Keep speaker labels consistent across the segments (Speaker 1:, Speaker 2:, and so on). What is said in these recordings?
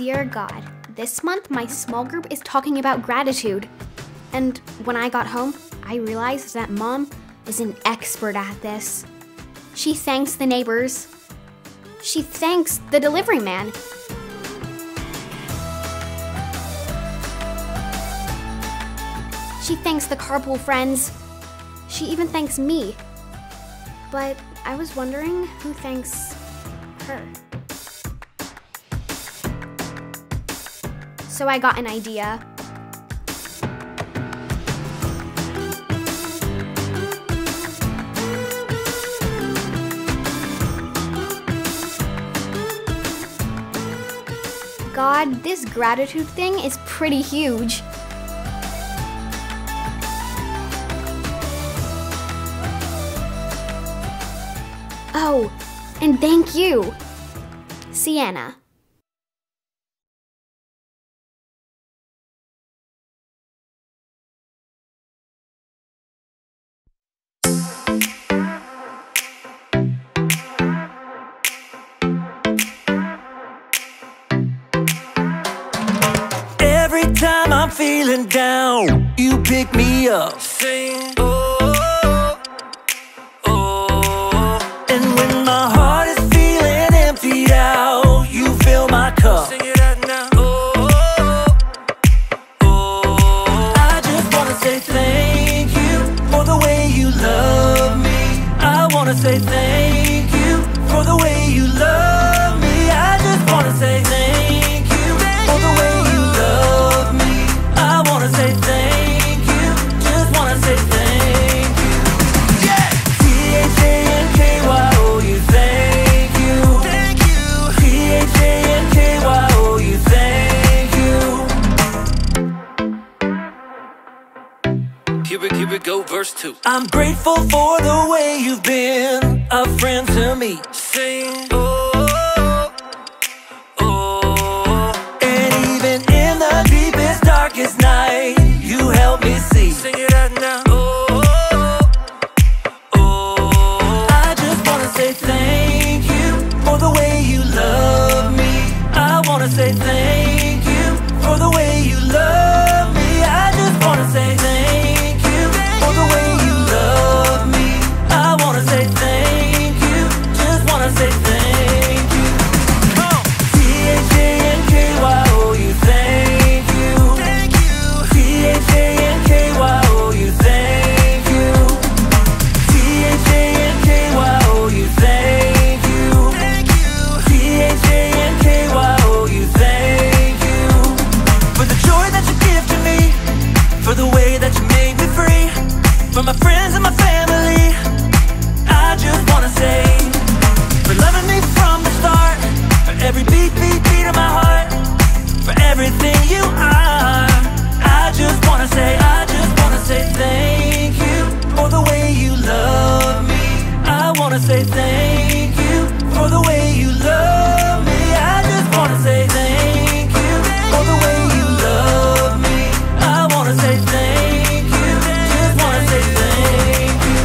Speaker 1: Dear God, this month my small group is talking about gratitude. And when I got home, I realized that Mom is an expert at this. She thanks the neighbors. She thanks the delivery man. She thanks the carpool friends. She even thanks me. But I was wondering who thanks her. So I got an idea. God, this gratitude thing is pretty huge. Oh, and thank you, Sienna.
Speaker 2: Every time I'm feeling down, you pick me up. Sing, oh, oh. And when my heart is feeling emptied out, you fill my cup. Sing it out now. Oh, oh. I just wanna say thank you for the way you love me. I wanna say thank you for the way you love me. I just wanna say thank you for the way you love me. I wanna say thank you, just wanna say thank you. Yeah! T-H-A-N-K-Y-O-U, thank you. Thank you. T-H-A-N-K-Y-O-U, thank you. Here we go, verse 2. I'm grateful for the way you've been a friend to me. Sing, oh, oh. And even in the deepest, darkest night, you help me see. Sing it out now. Oh, oh. I just wanna say thank you for the way you love me. I wanna say thank you for the way you love me. I just wanna say thank you for the way you love me. I wanna say thank you, just wanna say thank you. Come on. T-H-A-N-K-Y-O-U, thank you. Thank you. T-H-A-N-K-Y-O-U, thank you. T-H-A-N-K-Y-O-U, thank you. Thank you. T-H-A-N-K-Y-O-U, thank you. For the joy that you give to me, for the way that you made me free, for my friends and my family, I just wanna say, for loving me from the start, for every beat, beat, beat of my heart, for everything you are. I just wanna say thank you for the way you love me. I wanna say thank you for the way you love me. I just wanna say thank you for the way you love me. I wanna say thank you, just wanna say thank you.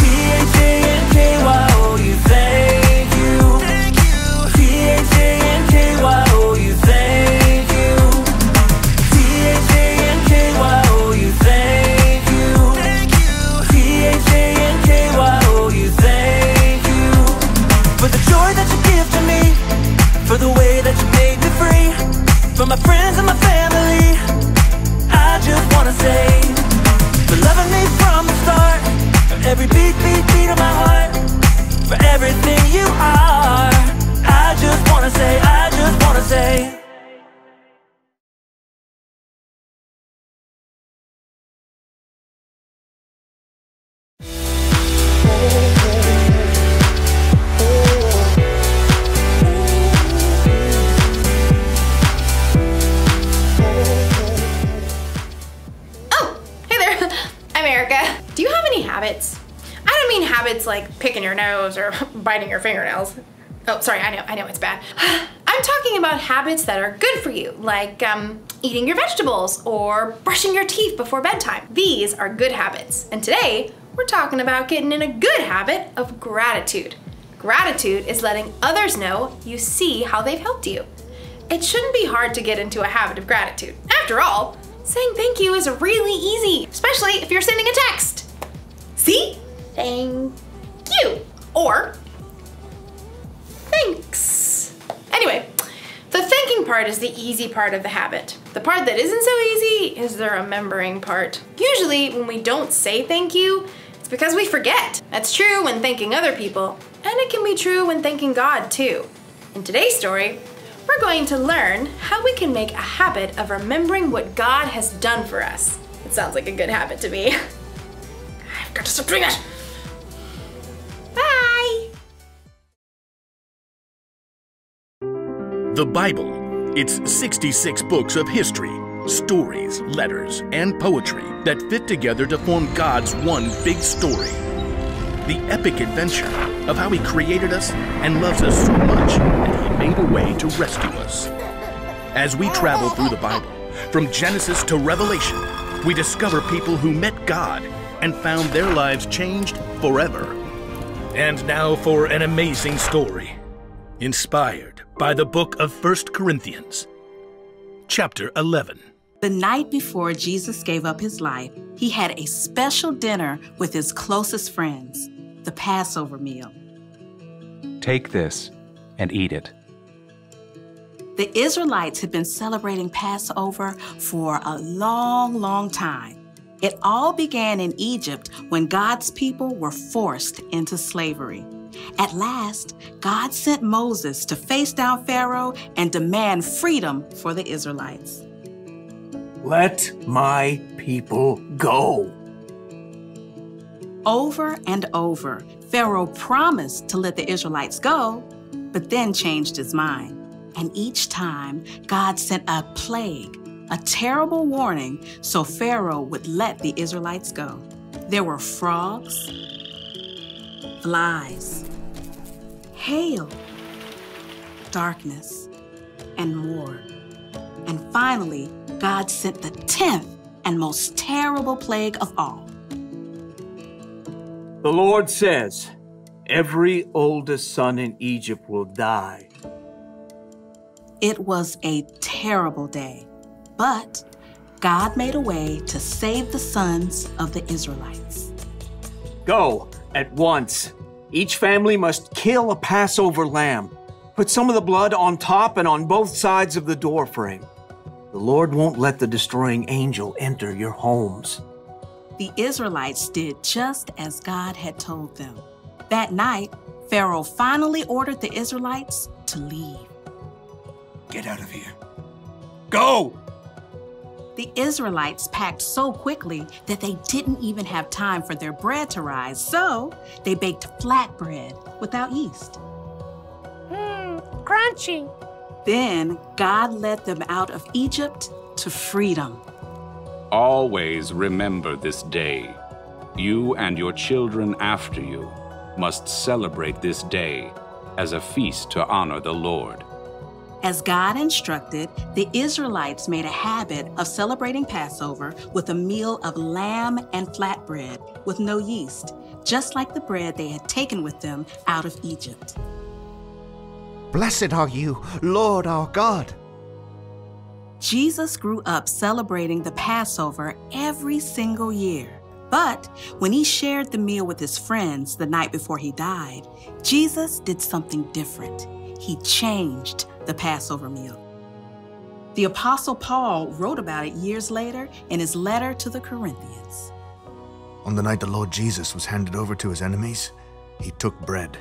Speaker 2: T-H-A-N-K-Y-O-U, thank you. Thank you. T-H-A-N-K-Y-O-U, thank you. T-H-A-N-K-Y-O-U, thank you. Thank you. T-H-A-N-K-Y-O-U, thank you. For the joy that you give to me, for the way that you made me free, for my friends and my family, I just wanna say, for loving me from the start, for every beat, beat, beat of my heart, for everything you are. I just wanna say, I just wanna say.
Speaker 3: Do you have any habits? I don't mean habits like picking your nose or biting your fingernails. Oh, sorry, I know it's bad. I'm talking about habits that are good for you, like eating your vegetables or brushing your teeth before bedtime. These are good habits. And today, we're talking about getting in a good habit of gratitude. Gratitude is letting others know you see how they've helped you. it shouldn't be hard to get into a habit of gratitude. After all, saying thank you is really easy, especially if you're sending a text. See? Thank you. Or thanks. Anyway, the thanking part is the easy part of the habit. The part that isn't so easy is the remembering part. Usually when we don't say thank you, it's because we forget. That's true when thanking other people, and it can be true when thanking God too. In today's story, we're going to learn how we can make a habit of remembering what God has done for us. It sounds like a good habit to me. I've got to stop doing that. Bye.
Speaker 4: The Bible. It's 66 books of history, stories, letters, and poetry that fit together to form God's one big story. The epic adventure of how He created us and loves us so much that He made a way to rescue us. As we travel through the Bible, from Genesis to Revelation, we discover people who met God and found their lives changed forever. And now for an amazing story, inspired by the book of 1 Corinthians, chapter 11.
Speaker 5: The night before Jesus gave up his life, he had a special dinner with his closest friends, the Passover meal.
Speaker 6: Take this and eat it.
Speaker 5: The Israelites had been celebrating Passover for a long time. It all began in Egypt when God's people were forced into slavery. At last, God sent Moses to face down Pharaoh and demand freedom for the Israelites.
Speaker 7: Let my people go.
Speaker 5: Over and over, Pharaoh promised to let the Israelites go, but then changed his mind. And each time, God sent a plague, a terrible warning, so Pharaoh would let the Israelites go. There were frogs, flies, hail, darkness, and more. And finally, God sent the 10th and most terrible plague of all.
Speaker 7: The Lord says, every oldest son in Egypt will die.
Speaker 5: It was a terrible day, but God made a way to save the sons of the Israelites.
Speaker 7: Go at once. Each family must kill a Passover lamb. Put some of the blood on top and on both sides of the doorframe. The Lord won't let the destroying angel enter your homes.
Speaker 5: The Israelites did just as God had told them. That night, Pharaoh finally ordered the Israelites to leave.
Speaker 7: Get out of here. Go!
Speaker 5: The Israelites packed so quickly that they didn't even have time for their bread to rise, so they baked flatbread without yeast.
Speaker 8: Crunchy.
Speaker 5: Then God led them out of Egypt to freedom.
Speaker 6: Always remember this day. You and your children after you must celebrate this day as a feast to honor the Lord.
Speaker 5: As God instructed, the Israelites made a habit of celebrating Passover with a meal of lamb and flatbread with no yeast, just like the bread they had taken with them out of Egypt.
Speaker 9: Blessed are you, Lord our God.
Speaker 5: Jesus grew up celebrating the Passover every single year. But when he shared the meal with his friends the night before he died, Jesus did something different. He changed the Passover meal. The Apostle Paul wrote about it years later in his letter to the Corinthians.
Speaker 9: On the night the Lord Jesus was handed over to his enemies, he took bread,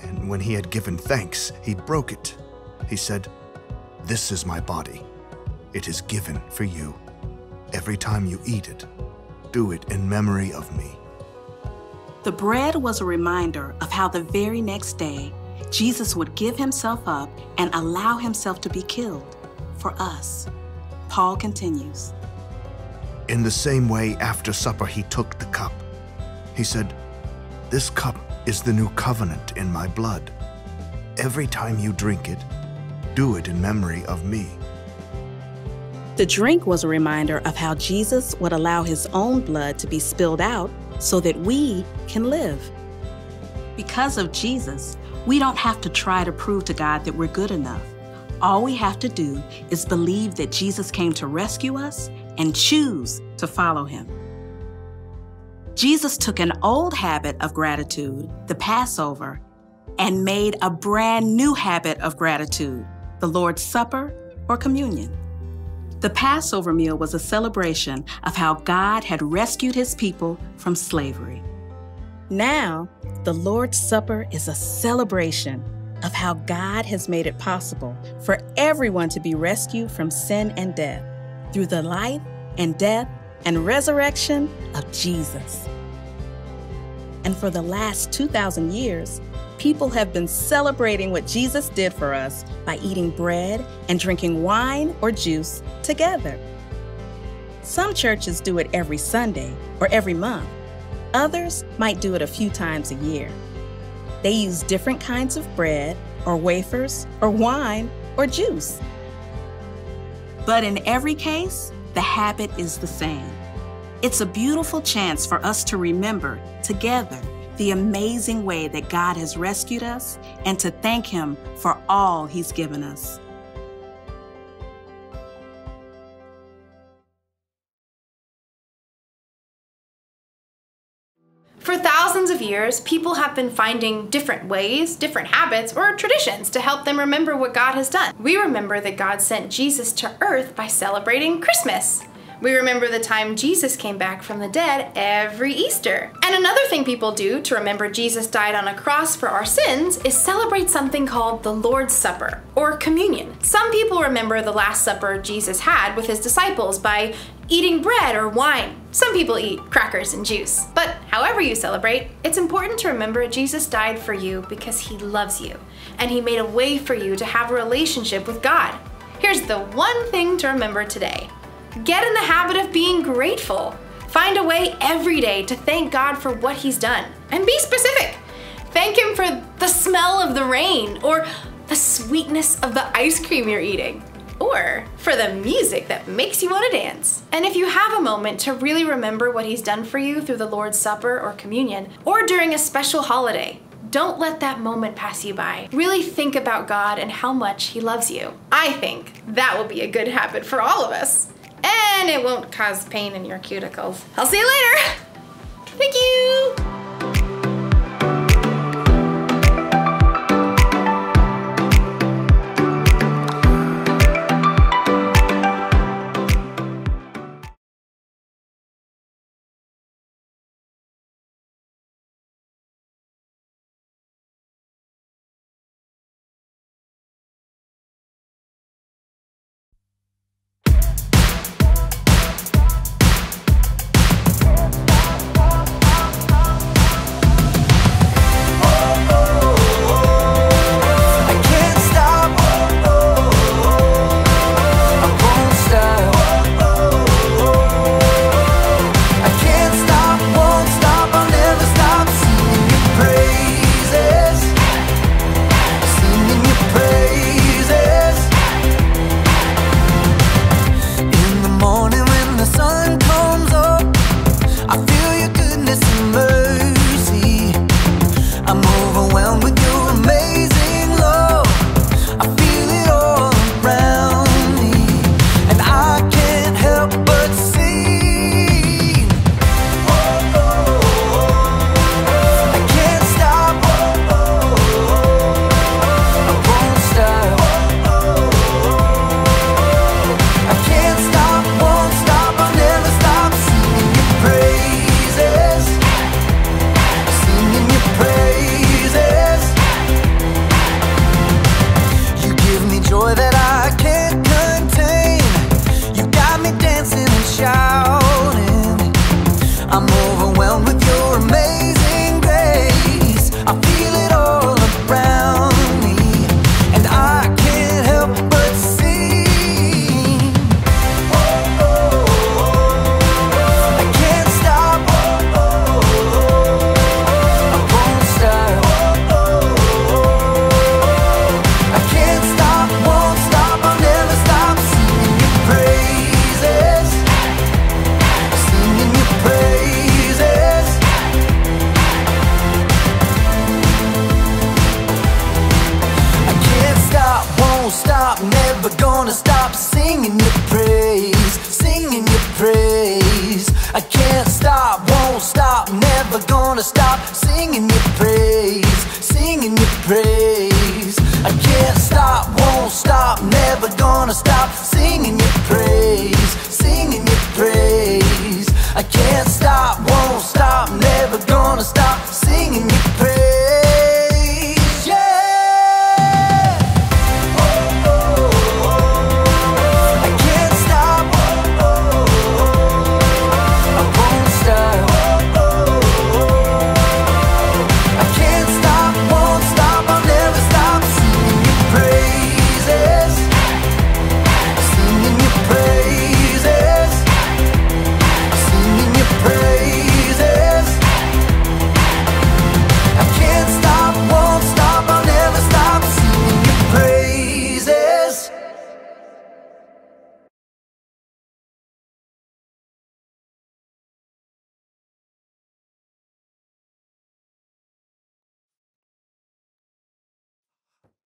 Speaker 9: and when he had given thanks, he broke it. He said, "This is my body. It is given for you. Every time you eat it, do it in memory of me."
Speaker 5: The bread was a reminder of how the very next day, Jesus would give himself up and allow himself to be killed for us. Paul continues.
Speaker 9: In the same way, after supper, he took the cup. He said, "This cup is the new covenant in my blood. Every time you drink it, do it in memory of me."
Speaker 5: The drink was a reminder of how Jesus would allow his own blood to be spilled out so that we can live. Because of Jesus, we don't have to try to prove to God that we're good enough. All we have to do is believe that Jesus came to rescue us and choose to follow him. Jesus took an old habit of gratitude, the Passover, and made a brand new habit of gratitude, the Lord's Supper or communion. The Passover meal was a celebration of how God had rescued his people from slavery. Now, the Lord's Supper is a celebration of how God has made it possible for everyone to be rescued from sin and death through the life and death and resurrection of Jesus. And for the last 2,000 years, people have been celebrating what Jesus did for us by eating bread and drinking wine or juice together. Some churches do it every Sunday or every month. Others might do it a few times a year. They use different kinds of bread or wafers or wine or juice. But in every case, the habit is the same. It's a beautiful chance for us to remember together the amazing way that God has rescued us and to thank him for all he's given us.
Speaker 3: For thousands of years, people have been finding different ways, different habits, or traditions to help them remember what God has done. We remember that God sent Jesus to earth by celebrating Christmas. We remember the time Jesus came back from the dead every Easter. And another thing people do to remember Jesus died on a cross for our sins is celebrate something called the Lord's Supper, or communion. Some people remember the Last Supper Jesus had with his disciples by eating bread or wine. Some people eat crackers and juice. But however you celebrate, it's important to remember Jesus died for you because he loves you, and he made a way for you to have a relationship with God. Here's the one thing to remember today. Get in the habit of being grateful. Find a way every day to thank God for what he's done. And be specific. Thank him for the smell of the rain, or the sweetness of the ice cream you're eating, or for the music that makes you want to dance. And if you have a moment to really remember what he's done for you through the Lord's Supper or communion, or during a special holiday, don't let that moment pass you by. Really think about God and how much he loves you. I think that will be a good habit for all of us. And it won't cause pain in your cuticles. I'll see you later. Thank you.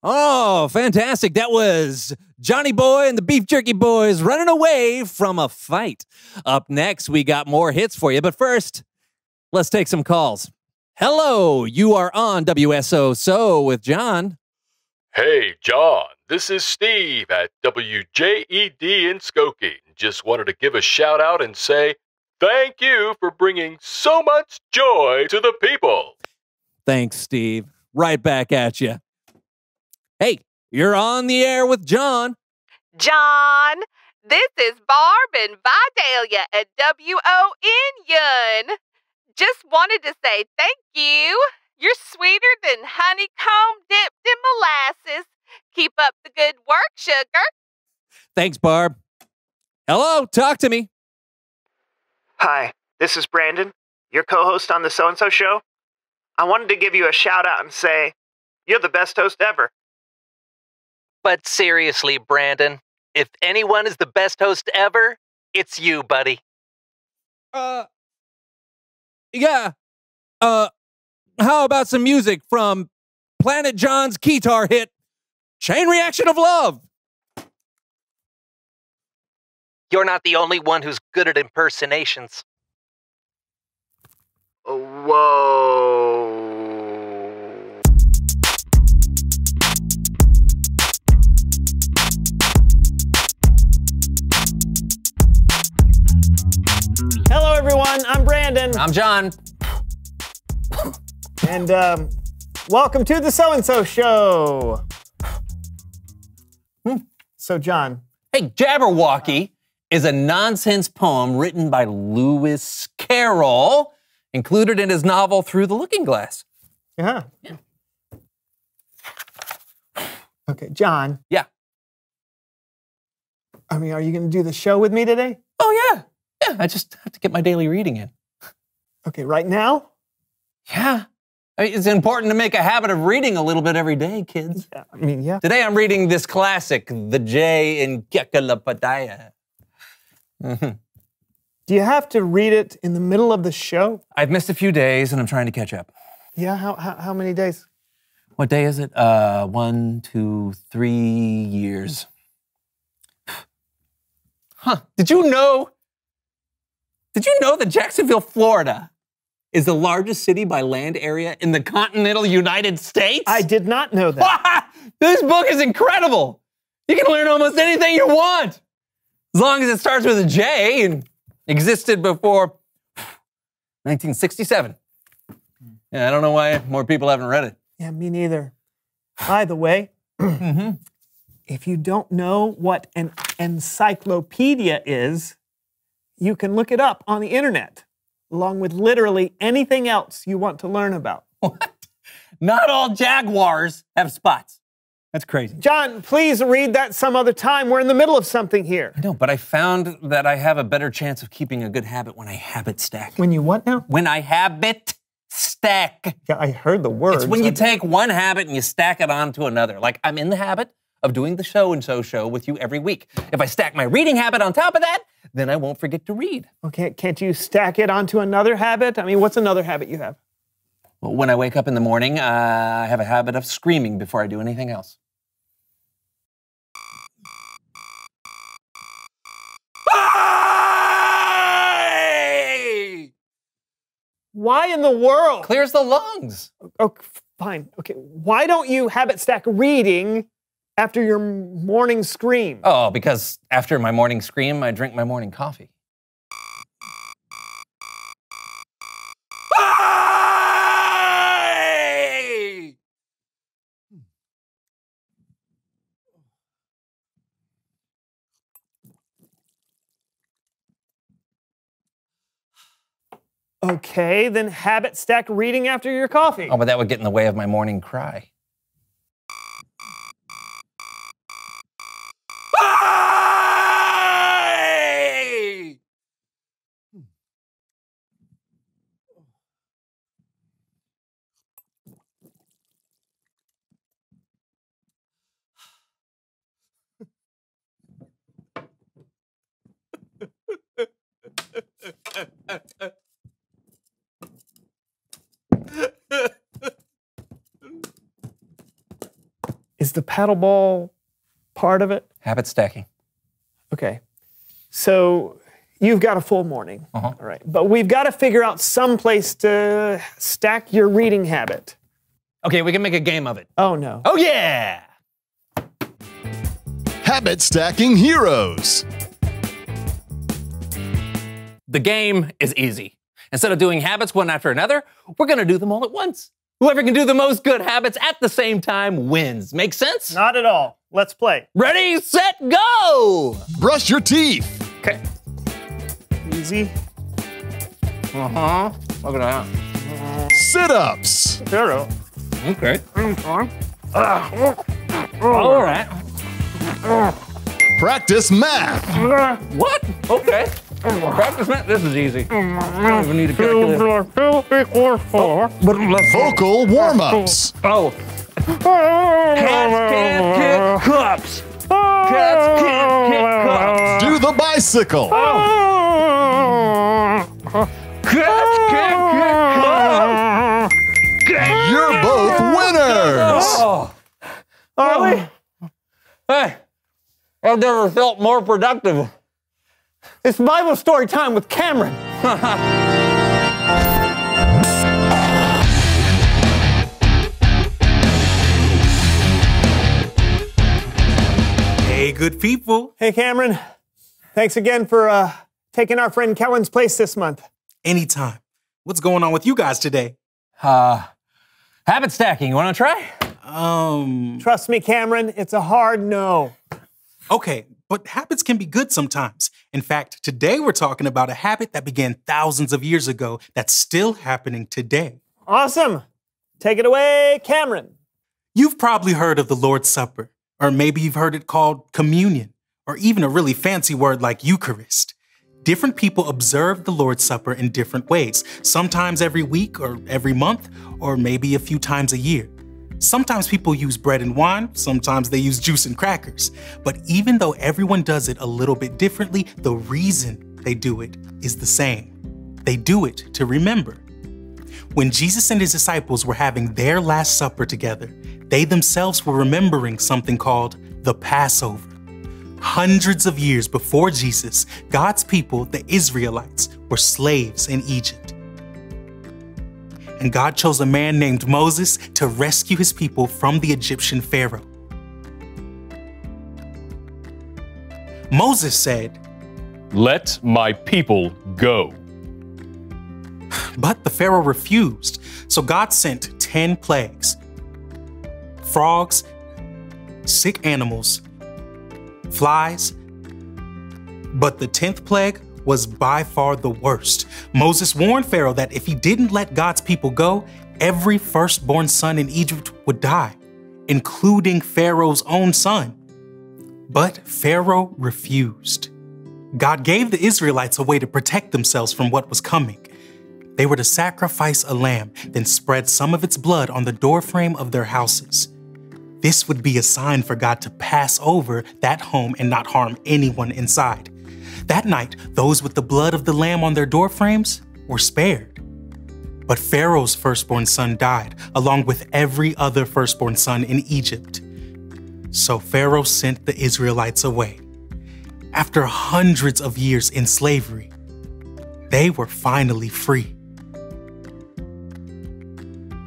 Speaker 8: Oh, fantastic. That was Johnny Boy and the Beef Jerky Boys running away from a fight. Up next, we got more hits for you. But first, let's take some calls. Hello, you are on WSO with John.
Speaker 10: Hey, John, this is Steve at WJED in Skokie. Just wanted to give a shout out and say thank you for bringing so much joy to the people.
Speaker 8: Thanks, Steve. Right back at you. Hey, you're on the air with John.
Speaker 11: John, this is Barb and Vidalia at WON. Just wanted to say thank you. You're sweeter than honeycomb dipped in molasses. Keep up the good work, sugar.
Speaker 8: Thanks, Barb. Hello, talk to me.
Speaker 12: Hi, this is Brandon, your co-host on the So-and-So Show. I wanted to give you a shout-out and say, you're the best host ever.
Speaker 13: But seriously, Brandon, if anyone is the best host ever, it's you, buddy.
Speaker 8: Yeah. How about some music from Planet John's guitar hit, Chain Reaction of Love?
Speaker 13: You're not the only one who's good at impersonations.
Speaker 12: Whoa.
Speaker 14: Hello, everyone. I'm Brandon.
Speaker 8: I'm John.
Speaker 14: And welcome to the So-and-So Show. So, John.
Speaker 8: Hey, Jabberwocky is a nonsense poem written by Lewis Carroll, included in his novel Through the Looking Glass.
Speaker 14: Yeah. Okay, John.
Speaker 8: Yeah.
Speaker 14: I mean, are you going to do the show with me today?
Speaker 8: Oh, yeah. Yeah, I just have to get my daily reading in.
Speaker 14: Okay, right now?
Speaker 8: Yeah. I mean, it's important to make a habit of reading a little bit every day, kids.
Speaker 14: Yeah, I mean, yeah.
Speaker 8: Today I'm reading this classic, The Jay in Kekalapadaya.
Speaker 14: Do you have to read it in the middle of the show?
Speaker 8: I've missed a few days and I'm trying to catch up.
Speaker 14: Yeah, how many days?
Speaker 8: What day is it? 1, 2, 3 years. Huh. Did you know that Jacksonville, Florida is the largest city by land area in the continental United States?
Speaker 14: I did not know that.
Speaker 8: This book is incredible. You can learn almost anything you want, as long as it starts with a J and existed before 1967. Yeah, I don't know why more people haven't read it.
Speaker 14: Yeah, me neither. By the way, if you don't know what an encyclopedia is, you can look it up on the internet, along with literally anything else you want to learn about.
Speaker 8: What? Not all jaguars have spots. That's crazy.
Speaker 14: John, please read that some other time. We're in the middle of something here.
Speaker 8: I know, but I found that I have a better chance of keeping a good habit when I habit stack.
Speaker 14: When you what now?
Speaker 8: When I habit stack.
Speaker 14: Yeah, I heard the words.
Speaker 8: It's when you take one habit and you stack it onto another. Like, I'm in the habit of doing the So-and-So Show with you every week. If I stack my reading habit on top of that, then I won't forget to read.
Speaker 14: Okay, can't you stack it onto another habit? I mean, what's another habit you have?
Speaker 8: Well, when I wake up in the morning, I have a habit of screaming before I do anything else. Hey!
Speaker 14: Why in the world?
Speaker 8: Clears the lungs.
Speaker 14: Oh, fine. Okay, why don't you habit stack reading after your morning scream?
Speaker 8: Oh, because after my morning scream, I drink my morning coffee. Hey!
Speaker 14: Okay, then habit stack reading after your coffee.
Speaker 8: Oh, but that would get in the way of my morning cry. Hey!
Speaker 14: Is the paddle ball part of it?
Speaker 8: Habit stacking.
Speaker 14: Okay. So you've got a full morning. All right. But we've got to figure out some place to stack your reading habit.
Speaker 8: Okay, we can make a game of it.
Speaker 14: Oh, no.
Speaker 8: Oh, yeah!
Speaker 15: Habit Stacking Heroes.
Speaker 8: The game is easy. Instead of doing habits one after another, we're going to do them all at once. Whoever can do the most good habits at the same time wins. Make sense?
Speaker 14: Not at all. Let's play.
Speaker 8: Ready, set, go!
Speaker 15: Brush your teeth.
Speaker 8: Okay.
Speaker 14: Easy.
Speaker 8: Look at that.
Speaker 15: Sit-ups.
Speaker 14: Zero.
Speaker 8: Okay. All right.
Speaker 15: Practice math.
Speaker 8: What? Okay. Practice math. This is easy. I don't even need a calculator.
Speaker 14: 2 equals 4.
Speaker 15: Vocal warm-ups.
Speaker 8: Oh. Cats can't kick cups. Cats can't kick cups.
Speaker 15: Do the bicycle.
Speaker 8: Cats can't kick cups.
Speaker 15: You're both winners.
Speaker 8: Really? Hey, I've never felt more productive.
Speaker 14: It's Bible story time with Cameron.
Speaker 16: Hey, good people.
Speaker 14: Hey, Cameron. Thanks again for taking our friend Kellen's place this month.
Speaker 16: Anytime. What's going on with you guys today?
Speaker 8: Habit stacking. You want to try?
Speaker 14: Trust me, Cameron, it's a hard no.
Speaker 16: Okay, but habits can be good sometimes. In fact, today we're talking about a habit that began thousands of years ago that's still happening today.
Speaker 14: Awesome. Take it away, Cameron.
Speaker 16: You've probably heard of the Lord's Supper, or maybe you've heard it called communion, or even a really fancy word like Eucharist. Different people observe the Lord's Supper in different ways, sometimes every week or every month, or maybe a few times a year. Sometimes people use bread and wine, sometimes they use juice and crackers. But even though everyone does it a little bit differently, the reason they do it is the same. They do it to remember. When Jesus and his disciples were having their Last Supper together, they themselves were remembering something called the Passover. Hundreds of years before Jesus, God's people, the Israelites, were slaves in Egypt. And God chose a man named Moses to rescue his people from the Egyptian Pharaoh. Moses said,
Speaker 10: "Let my people go."
Speaker 16: But the Pharaoh refused, so God sent 10 plagues. Frogs, sick animals, flies. But the 10th plague was by far the worst. Moses warned Pharaoh that if he didn't let God's people go, every firstborn son in Egypt would die, including Pharaoh's own son. But Pharaoh refused. God gave the Israelites a way to protect themselves from what was coming. They were to sacrifice a lamb, then spread some of its blood on the doorframe of their houses. This would be a sign for God to pass over that home and not harm anyone inside. That night, those with the blood of the lamb on their doorframes were spared. But Pharaoh's firstborn son died, along with every other firstborn son in Egypt. So Pharaoh sent the Israelites away. After hundreds of years in slavery, they were finally free.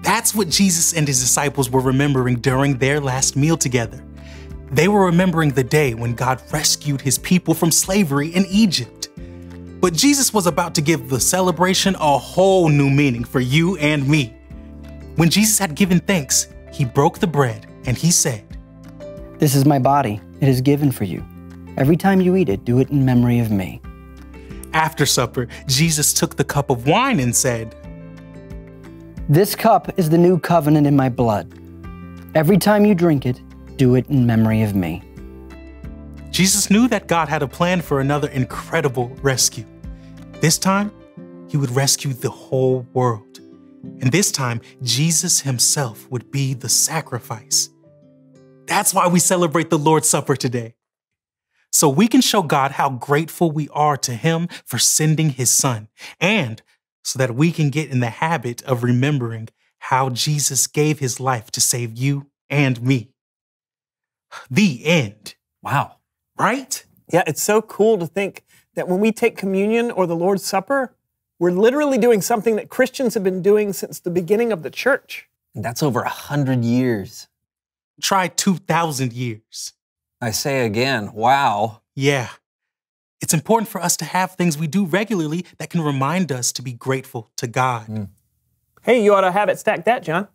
Speaker 16: That's what Jesus and his disciples were remembering during their last meal together. They were remembering the day when God rescued his people from slavery in Egypt. But Jesus was about to give the celebration a whole new meaning for you and me. When Jesus had given thanks, he broke the bread and he said,
Speaker 17: "This is my body. It is given for you. Every time you eat it, do it in memory of me."
Speaker 16: After supper, Jesus took the cup of wine and said,
Speaker 17: "This cup is the new covenant in my blood. Every time you drink it, do it in memory of me."
Speaker 16: Jesus knew that God had a plan for another incredible rescue. This time, he would rescue the whole world. And this time, Jesus himself would be the sacrifice. That's why we celebrate the Lord's Supper today. So we can show God how grateful we are to him for sending his son, and so that we can get in the habit of remembering how Jesus gave his life to save you and me. The end.
Speaker 8: Wow.
Speaker 16: Right?
Speaker 14: Yeah, it's so cool to think that when we take communion or the Lord's Supper, we're literally doing something that Christians have been doing since the beginning of the church.
Speaker 8: And that's over 100 years.
Speaker 16: Try 2,000 years.
Speaker 8: I say again, wow.
Speaker 16: Yeah. It's important for us to have things we do regularly that can remind us to be grateful to God.
Speaker 14: Hey, you ought to have it stack that, John.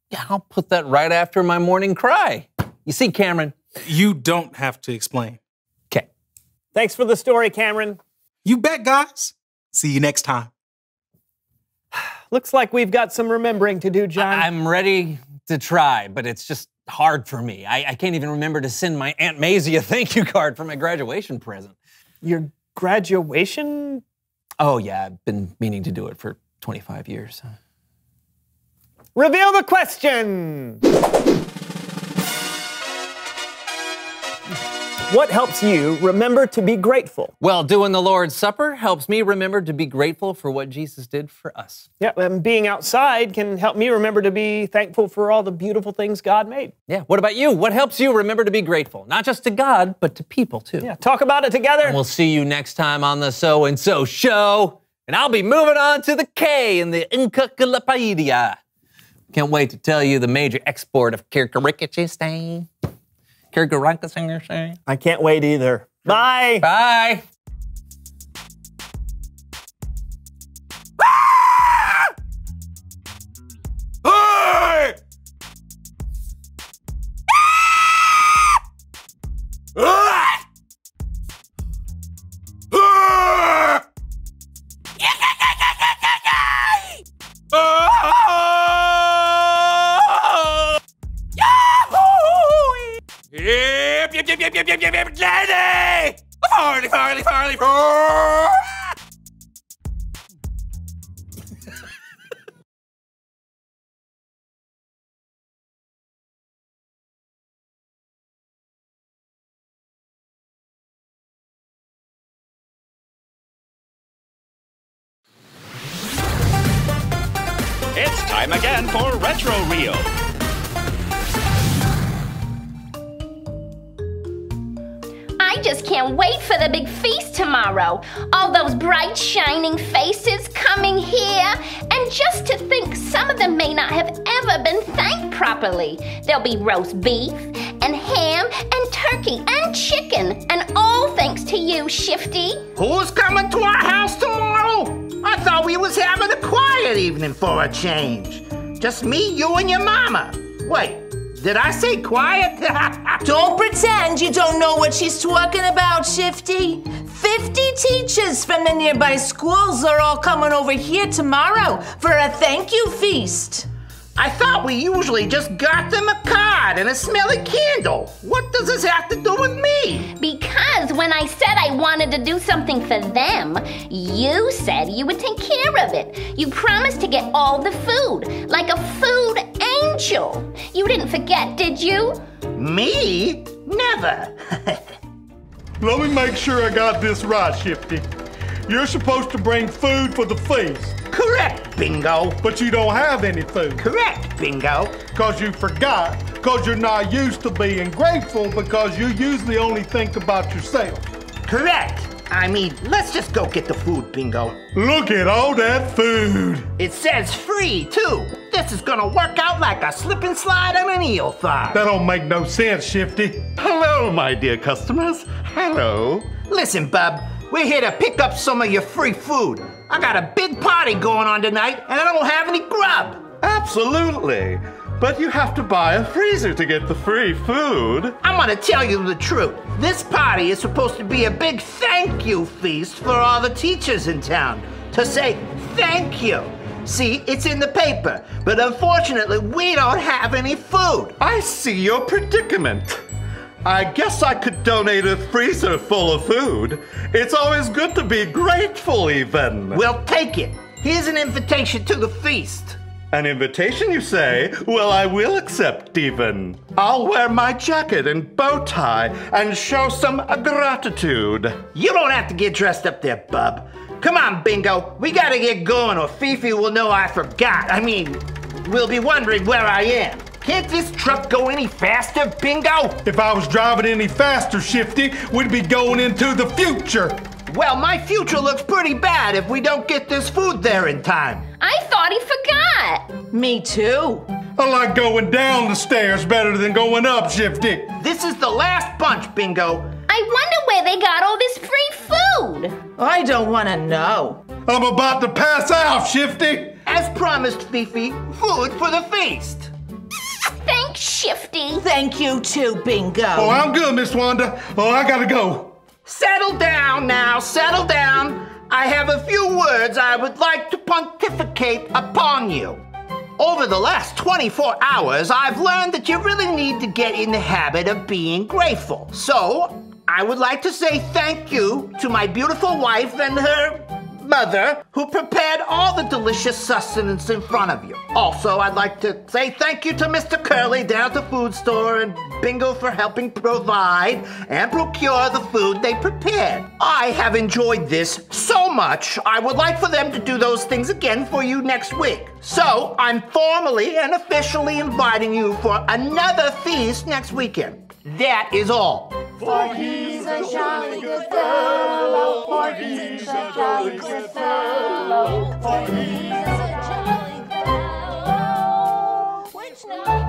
Speaker 8: Yeah, I'll put that right after my morning cry. You see, Cameron?
Speaker 16: You don't have to explain.
Speaker 8: Okay.
Speaker 14: Thanks for the story, Cameron.
Speaker 16: You bet, guys. See you next time.
Speaker 14: Looks like we've got some remembering to do, John.
Speaker 8: I'm ready to try, but it's just hard for me. I can't even remember to send my Aunt Maisie a thank you card for my graduation present.
Speaker 14: Your graduation?
Speaker 8: Oh, yeah, I've been meaning to do it for 25 years.
Speaker 14: Reveal the question! What helps you remember to be grateful?
Speaker 8: Well, doing the Lord's Supper helps me remember to be grateful for what Jesus did for us.
Speaker 14: Yeah, and being outside can help me remember to be thankful for all the beautiful things God made.
Speaker 8: Yeah, what about you? What helps you remember to be grateful? Not just to God, but to people too.
Speaker 14: Yeah, talk about it together.
Speaker 8: And we'll see you next time on the So and So Show. And I'll be moving on to the K in the Encyclopedia. Can't wait to tell you the major export of Kirkarikachistain. Kirkarikachistain.
Speaker 14: I can't wait either. Bye.
Speaker 8: Bye.
Speaker 2: Hey! Yep, Jenny! Farley, Farley, Farley,
Speaker 18: It's time again for Retro Reel.
Speaker 19: I just can't wait for the big feast tomorrow. All those bright, shining faces coming here. And just to think some of them may not have ever been thanked properly. There'll be roast beef and ham and turkey and chicken. And all thanks to you, Shifty.
Speaker 20: Who's coming to our house tomorrow? I thought we was having a quiet evening for a change. Just me, you, and your mama. Wait, did I say quiet?
Speaker 21: Don't pretend you don't know what she's talking about, Shifty. 50 teachers from the nearby schools are all coming over here tomorrow for a thank you feast.
Speaker 20: I thought we usually just got them a card and a smelly candle. What does this have to do with me?
Speaker 19: Because when I said I wanted to do something for them, you said you would take care of it. You promised to get all the food, like a food angel. You didn't forget, did you?
Speaker 20: Me? Never.
Speaker 22: Let me make sure I got this right, Shifty. You're supposed to bring food for the feast.
Speaker 20: Correct, Bingo.
Speaker 22: But you don't have any food.
Speaker 20: Correct, Bingo.
Speaker 22: Because you forgot. Because you're not used to being grateful because you usually only think about yourself.
Speaker 20: Correct. I mean, let's just go get the food, Bingo.
Speaker 22: Look at all that food.
Speaker 20: It says free, too. This is gonna work out like a slip and slide on an eel thigh.
Speaker 22: That don't make no sense, Shifty.
Speaker 20: Hello, my dear customers. Hello. Listen, Bub, we're here to pick up some of your free food. I got a big party going on tonight, and I don't have any grub.
Speaker 23: Absolutely. But you have to buy a freezer to get the free food.
Speaker 20: I'm gonna tell you the truth. This party is supposed to be a big thank you feast for all the teachers in town. To say thank you. See, it's in the paper, but unfortunately, we don't have any food.
Speaker 23: I see your predicament. I guess I could donate a freezer full of food. It's always good to be grateful, even.
Speaker 20: We'll take it. Here's an invitation to the feast.
Speaker 23: An invitation, you say? Well, I will accept, even. I'll wear my jacket and bow tie and show some gratitude.
Speaker 20: You don't have to get dressed up there, Bub. Come on, Bingo. We gotta get going or Fifi will know I forgot. I mean, we'll be wondering where I am. Can't this truck go any faster, Bingo?
Speaker 22: If I was driving any faster, Shifty, we'd be going into the future.
Speaker 20: Well, my future looks pretty bad if we don't get this food there in time.
Speaker 19: I thought he forgot.
Speaker 21: Me too.
Speaker 22: I like going down the stairs better than going up, Shifty.
Speaker 20: This is the last bunch, Bingo.
Speaker 19: I wonder where they got all this free food.
Speaker 21: I don't want to know.
Speaker 22: I'm about to pass out, Shifty.
Speaker 20: As promised, Fifi, food for the feast.
Speaker 19: Thanks, Shifty.
Speaker 21: Thank you too, Bingo.
Speaker 22: Oh, I'm good, Miss Wanda. Oh, I gotta go.
Speaker 20: Settle down now, settle down. I have a few words I would like to pontificate upon you. Over the last 24 hours, I've learned that you really need to get in the habit of being grateful. So, I would like to say thank you to my beautiful wife and her mother, who prepared all the delicious sustenance in front of you. Also, I'd like to say thank you to Mr. Curly down at the food store and Bingo for helping provide and procure the food they prepared. I have enjoyed this so much, I would like for them to do those things again for you next week. So, I'm formally and officially inviting you for another feast next weekend. That is all.
Speaker 2: For he's a jolly good fellow, for he's a jolly good fellow, for he's a jolly fellow, which now